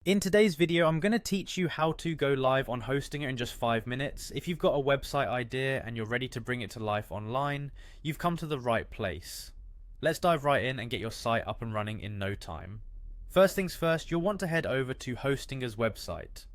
In today's video, I'm going to teach you how to go live on Hostinger in just 5 minutes. If you've got a website idea and you're ready to bring it to life online, you've come to the right place. Let's dive right in and get your site up and running in no time. First things first, you'll want to head over to Hostinger's website.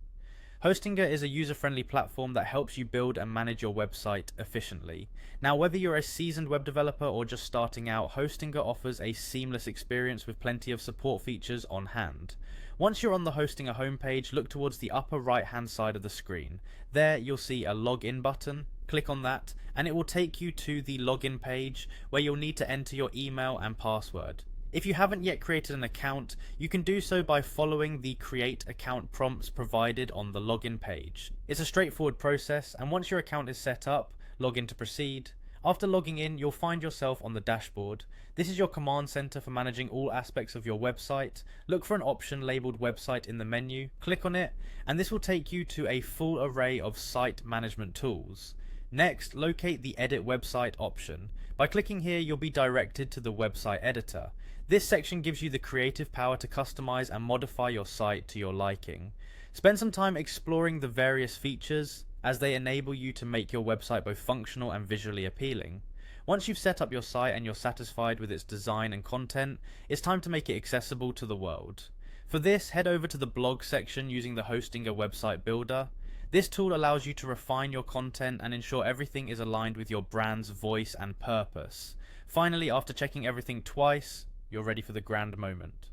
Hostinger is a user-friendly platform that helps you build and manage your website efficiently. Now, whether you're a seasoned web developer or just starting out, Hostinger offers a seamless experience with plenty of support features on hand. Once you're on the Hostinger homepage, look towards the upper right-hand side of the screen. There, you'll see a login button. Click on that, and it will take you to the login page where you'll need to enter your email and password. If you haven't yet created an account, you can do so by following the create account prompts provided on the login page. It's a straightforward process, and once your account is set up, log in to proceed. After logging in, you'll find yourself on the dashboard. This is your command center for managing all aspects of your website. Look for an option labeled website in the menu, click on it, and this will take you to a full array of site management tools. Next, locate the edit website option. By clicking here, you'll be directed to the website editor. This section gives you the creative power to customize and modify your site to your liking. Spend some time exploring the various features as they enable you to make your website both functional and visually appealing. Once you've set up your site and you're satisfied with its design and content, it's time to make it accessible to the world. For this, head over to the blog section using the Hostinger website builder. This tool allows you to refine your content and ensure everything is aligned with your brand's voice and purpose. Finally, after checking everything twice, you're ready for the grand moment.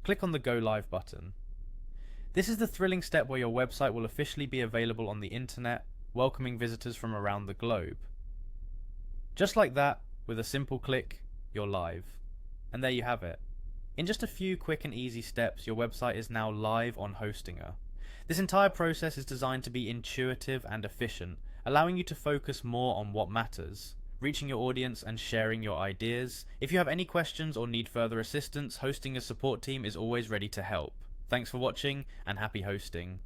Click on the Go Live button. This is the thrilling step where your website will officially be available on the internet, welcoming visitors from around the globe. Just like that, with a simple click, you're live. And there you have it. In just a few quick and easy steps, your website is now live on Hostinger. This entire process is designed to be intuitive and efficient, allowing you to focus more on what matters, reaching your audience and sharing your ideas. If you have any questions or need further assistance, Hostinger's support team is always ready to help. Thanks for watching and happy hosting.